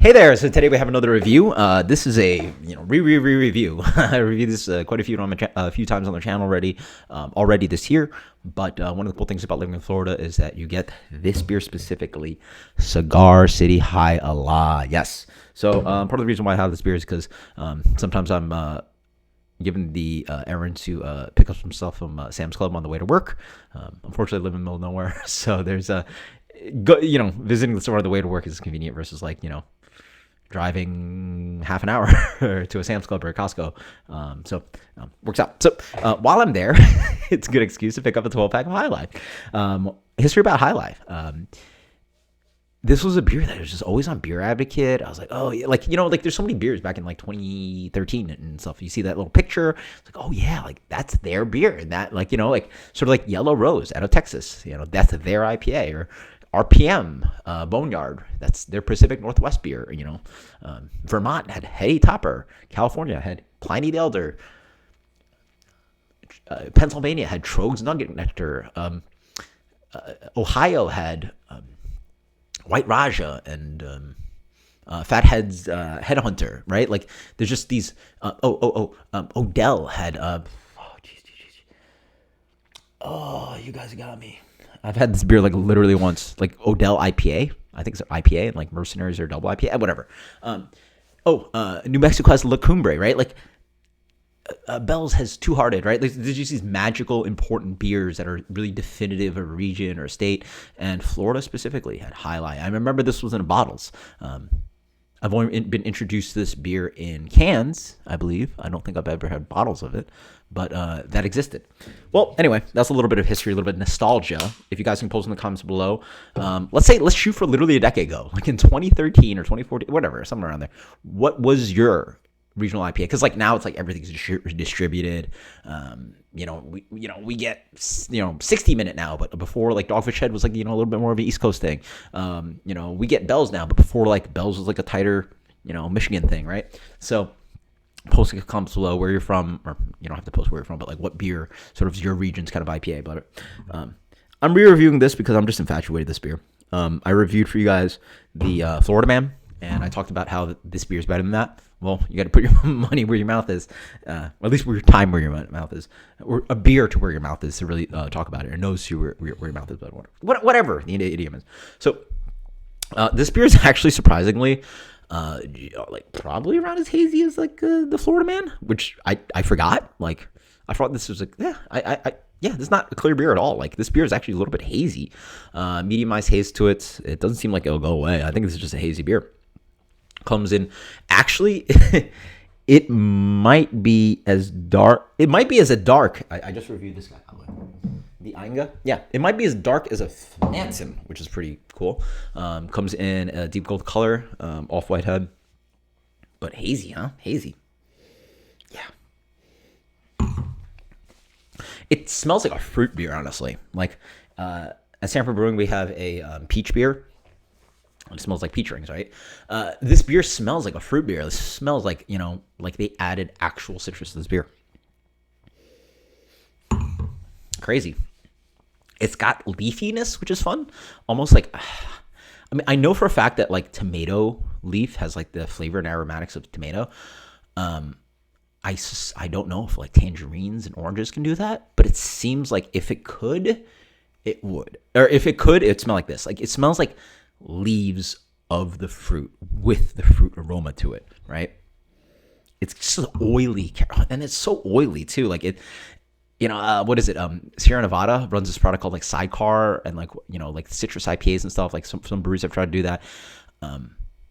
Hey there! So today we have another review. This is a review. I reviewed this quite a few times on the channel already this year. But one of the cool things about living in Florida is that you get this beer specifically, Cigar City High Alai. Yes. So part of the reason why I have this beer is because sometimes I'm given the errand to pick up some stuff from Sam's Club on the way to work. Unfortunately, I live in the middle of nowhere, so there's visiting the store on the way to work is convenient versus driving half an hour to a Sam's Club or a Costco. Works out. So while I'm there, it's a good excuse to pick up a 12-pack of High Life. History about High Life. This was a beer that was just always on Beer Advocate. I was like, oh, yeah, there's so many beers back in 2013 and stuff. You see that little picture, it's like, oh yeah, that's their beer. And that sort of like Yellow Rose out of Texas, that's their IPA, or RPM, Boneyard, that's their Pacific Northwest beer. Vermont had Hetty Topper. California had Pliny the Elder. Pennsylvania had Trogs Nugget Nectar. Ohio had White Raja and Fathead's Headhunter, right? There's just these. Odell had. You guys got me. I've had this beer literally once, Odell IPA. I think it's an IPA, and Mercenaries or double IPA, whatever. New Mexico has La Cumbre, right? Bell's has Two Hearted, right? There's just these magical, important beers that are really definitive of a region or a state, and Florida specifically had High Life. I remember this was in bottles. I've only been introduced to this beer in cans, I believe. I don't think I've ever had bottles of it, but that existed. Well, anyway, that's a little bit of history, a little bit of nostalgia. If you guys can post in the comments below, let's shoot for literally a decade ago, in 2013 or 2014, whatever, somewhere around there. What was your regional IPA? Because now it's everything's distributed. We get 60 Minute now, but before Dogfish Head was a little bit more of an East Coast thing. We get Bell's now, but before Bell's was a tighter Michigan thing, right? So post in the comments below where you're from, or you don't have to post where you're from, but what beer sort of your region's kind of IPA. But I'm re-reviewing this because I'm just infatuated with this beer. I reviewed for you guys the Florida Man, and I talked about how this beer is better than that. Well, you got to put your money where your mouth is, or at least your time where your mouth is, or a beer to where your mouth is to really talk about it, or nose to where your mouth is, but whatever the idiom is. So this beer is actually surprisingly probably around as hazy as the Florida Man, which I forgot. I thought this was this is not a clear beer at all. This beer is actually a little bit hazy, mediumized haze to it. It doesn't seem like it'll go away. I think this is just a hazy beer. Comes in, actually, it might be as dark. It might be as a dark. I just reviewed this guy. The Inga. Yeah, it might be as dark as a Nansen, which is pretty cool. Comes in a deep gold color, off-white head. But hazy, huh? Hazy. Yeah. It smells like a fruit beer, honestly. At Sanford Brewing, we have a peach beer. It smells like peach rings, right? This beer smells like a fruit beer. It smells like they added actual citrus to this beer. Crazy. It's got leafiness, which is fun. Almost I know for a fact that tomato leaf has the flavor and aromatics of tomato. I don't know if tangerines and oranges can do that, but it seems like if it could, it would. Or if it could, it'd smell like this. It smells like leaves of the fruit with the fruit aroma to it, right? It's just oily, and it's so oily too. What is it? Sierra Nevada runs this product called Sidecar, and citrus IPAs and stuff. Some breweries have tried to do that, and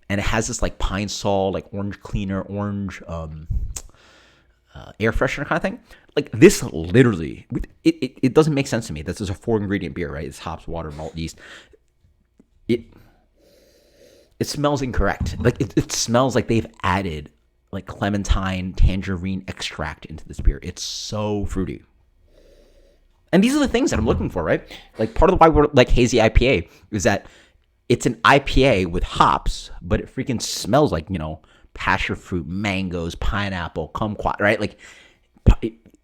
it has this pine sol, orange cleaner, orange air freshener kind of thing. This literally, it doesn't make sense to me. This is a 4-ingredient beer, right? It's hops, water, malt, yeast. It smells incorrect. It smells like they've added clementine, tangerine extract into this beer. It's so fruity. And these are the things that I'm looking for, right? Part of why we're hazy IPA is that it's an IPA with hops, but it freaking smells like, passion fruit, mangoes, pineapple, kumquat, right?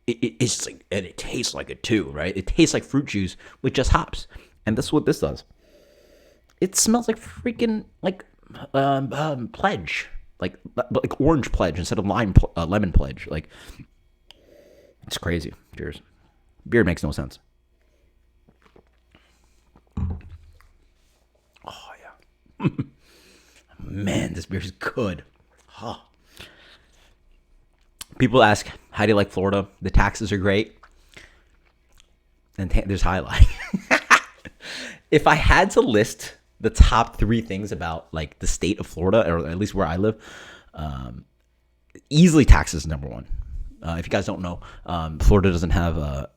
It's and it tastes like it too, right? It tastes like fruit juice with just hops. And that's what this does. It smells like freaking Pledge, like orange pledge instead of lemon pledge. Like, it's crazy. Cheers. Beer makes no sense. Oh yeah, man, this beer is good. Huh. People ask, how do you like Florida? The taxes are great, and there's Alai. If I had to list the top 3 things about like the state of Florida, or at least where I live, easily taxes is number 1. If you guys don't know, Florida doesn't have a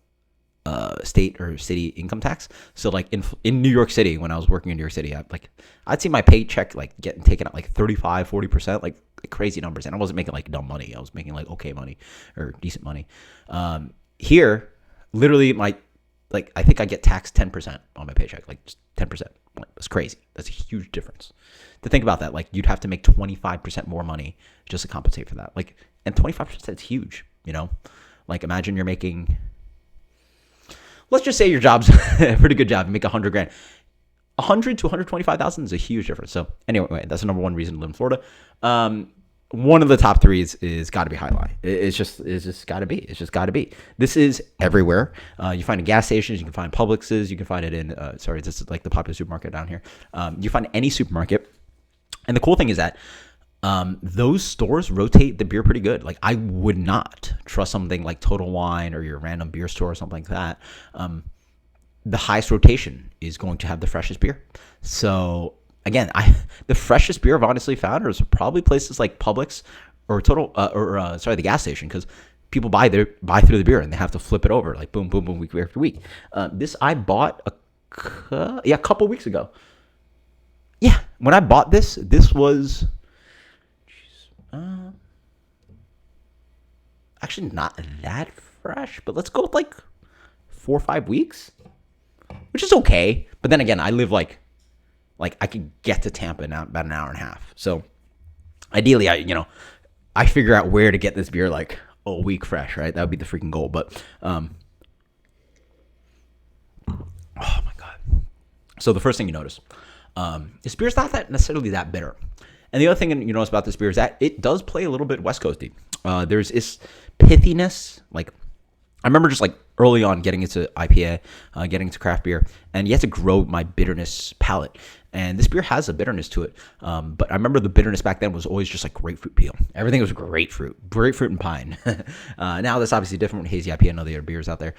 state or city income tax. So like in New York City, when I was working in New York City, I'd see my paycheck like getting taken out like 35-40%, like crazy numbers, and I wasn't making like dumb money. I was making like okay money or decent money. Here, literally, I think I get taxed 10% on my paycheck, like just 10%. Like, that's crazy. That's a huge difference. To think about that, like you'd have to make 25% more money just to compensate for that. Like, and 25% is huge. You know, like imagine you're making, let's just say your job's a pretty good job. You make $100,000. 100 to 125,000 is a huge difference. So anyway, that's the number 1 reason to live in Florida. One of the top 3 is got to be Alai. It's just got to be. It's just got to be. This is everywhere. You find it in gas stations. You can find Publixes. You can find it in. This is like the popular supermarket down here. You find any supermarket, and the cool thing is that those stores rotate the beer pretty good. Like I would not trust something like Total Wine or your random beer store or something like that. The highest rotation is going to have the freshest beer. So again, the freshest beer I've honestly found is probably places like Publix or the gas station, because people buy through the beer and they have to flip it over like boom, boom, boom, week after week. This I bought a couple weeks ago. Yeah, when I bought this was actually not that fresh, but let's go with like 4 or 5 weeks, which is okay. But then again, I live like I could get to Tampa in about an hour and a half. So ideally, I figure out where to get this beer like a week fresh, right? That would be the freaking goal. But oh my god! So the first thing you notice, this beer's not necessarily that bitter. And the other thing you notice about this beer is that it does play a little bit West Coasty. There's this pithiness. Like I remember just like early on getting into IPA, getting into craft beer, and you have to grow my bitterness palate. And this beer has a bitterness to it. But I remember the bitterness back then was always just like grapefruit peel. Everything was grapefruit and pine. Now that's obviously different with hazy IPA and other beers out there,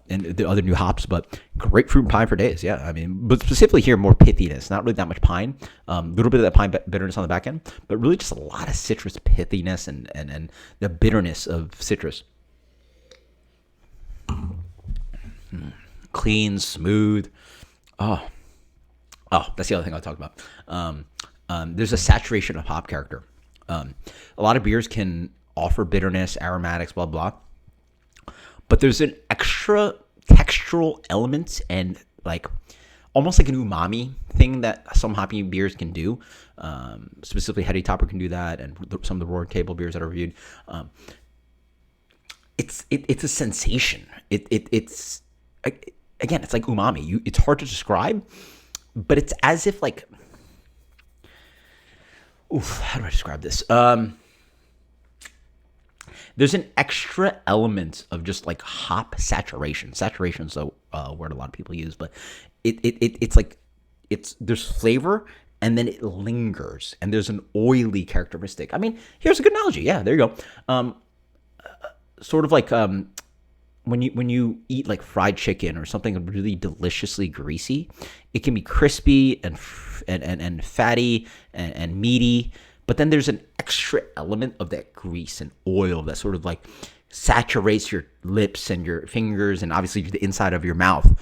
and the other new hops, but grapefruit and pine for days. Yeah, I mean, but specifically here, more pithiness, not really that much pine, a little bit of that pine bitterness on the back end, but really just a lot of citrus pithiness and the bitterness of citrus. Clean, smooth. Oh, that's the other thing I'll talk about. There's a saturation of hop character. A lot of beers can offer bitterness, aromatics, blah, blah. But there's an extra textural element and like almost like an umami thing that some hoppy beers can do. Specifically, Heady Topper can do that, and some of the Roaring Table beers that are reviewed. It's a sensation. It's again, it's like umami. It's hard to describe. But it's as if like, how do I describe this? There's an extra element of just like hop saturation. Saturation is a word a lot of people use, but it's like there's flavor and then it lingers and there's an oily characteristic. I mean, here's a good analogy. Yeah, there you go. Sort of like when you eat like fried chicken or something really deliciously greasy, it can be crispy and fatty and meaty, but then there's an extra element of that grease and oil that sort of like saturates your lips and your fingers and obviously the inside of your mouth.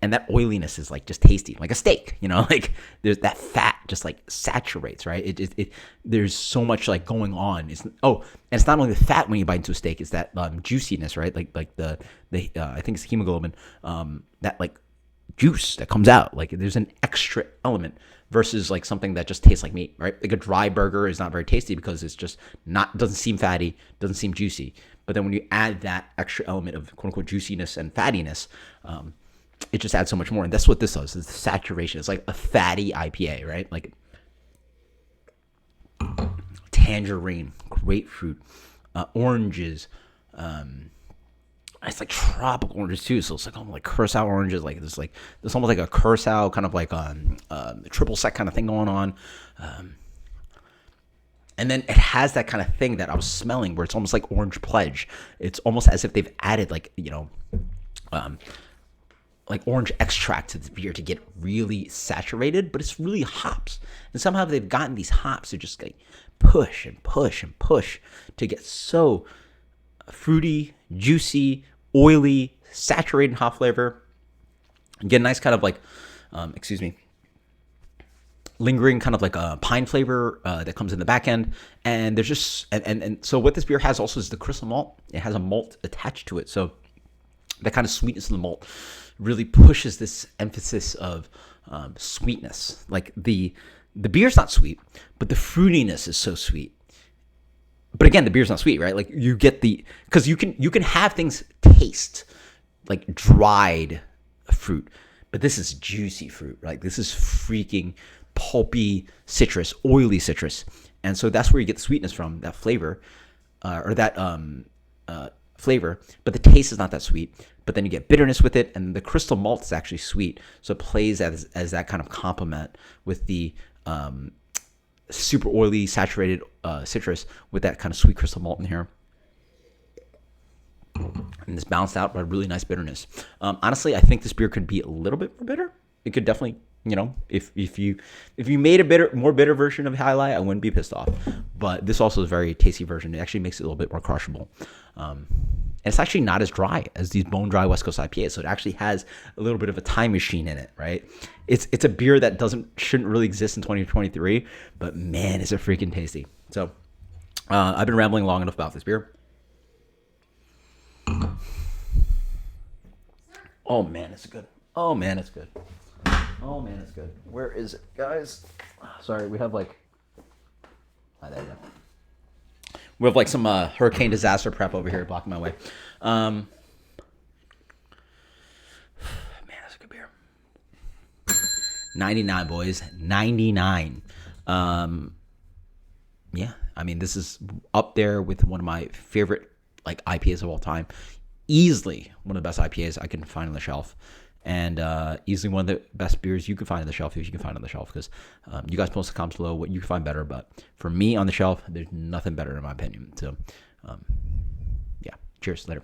And that oiliness is like just tasty, like a steak, like there's that fat just like saturates, right? It there's so much like going on. And it's not only the fat when you bite into a steak, it's that juiciness, right? Like the I think it's hemoglobin, that like juice that comes out. Like there's an extra element versus like something that just tastes like meat, right? Like a dry burger is not very tasty because it's just doesn't seem fatty, doesn't seem juicy. But then when you add that extra element of quote unquote juiciness and fattiness, it just adds so much more. And that's what this does, is the saturation. It's like a fatty IPA, right? Like tangerine, grapefruit, oranges. It's like tropical oranges too, so it's like almost like curacao oranges. Like there's almost like a curacao kind of like triple sec kind of thing going on. And then it has that kind of thing that I was smelling, where it's almost like Orange Pledge. It's almost as if they've added like orange extract to the beer to get really saturated, but it's really hops. And somehow they've gotten these hops to just like push and push and push to get so fruity, juicy, oily, saturated hop flavor. And get a nice kind of like, lingering kind of like a pine flavor that comes in the back end. And there's just, and so what this beer has also is the crystal malt. It has a malt attached to it. So that kind of sweetness of the malt really pushes this emphasis of sweetness. Like the beer's not sweet, but the fruitiness is so sweet. But again, the beer's not sweet, right? Like you get because you can have things taste like dried fruit, but this is juicy fruit, right? This is freaking pulpy citrus, oily citrus, and so that's where you get the sweetness from, that flavor, or that flavor. But the taste is not that sweet. But then you get bitterness with it, and the crystal malt is actually sweet, so it plays as that kind of complement with the super oily, saturated citrus with that kind of sweet crystal malt in here. And it's balanced out by really nice bitterness. Honestly, I think this beer could be a little bit more bitter. It could definitely, if you made a more bitter version of Alai, I wouldn't be pissed off. But this also is a very tasty version. It actually makes it a little bit more crushable. And it's actually not as dry as these bone dry West Coast IPAs. So it actually has a little bit of a time machine in it, right? It's a beer that shouldn't really exist in 2023, but man, is it freaking tasty. So I've been rambling long enough about this beer. Oh man, it's good. Oh man, it's good. Oh man, it's good. Where is it, guys? Sorry, we have like... there you go. We have like some hurricane disaster prep over here blocking my way. Man, that's a good beer. 99, boys. 99. Yeah, I mean, this is up there with one of my favorite like IPAs of all time. Easily one of the best IPAs I can find on the shelf. And easily one of the best beers you can find on the shelf, if you can find on the shelf, because you guys post the comments below what you can find better. But for me on the shelf, there's nothing better in my opinion. So, yeah, cheers, later.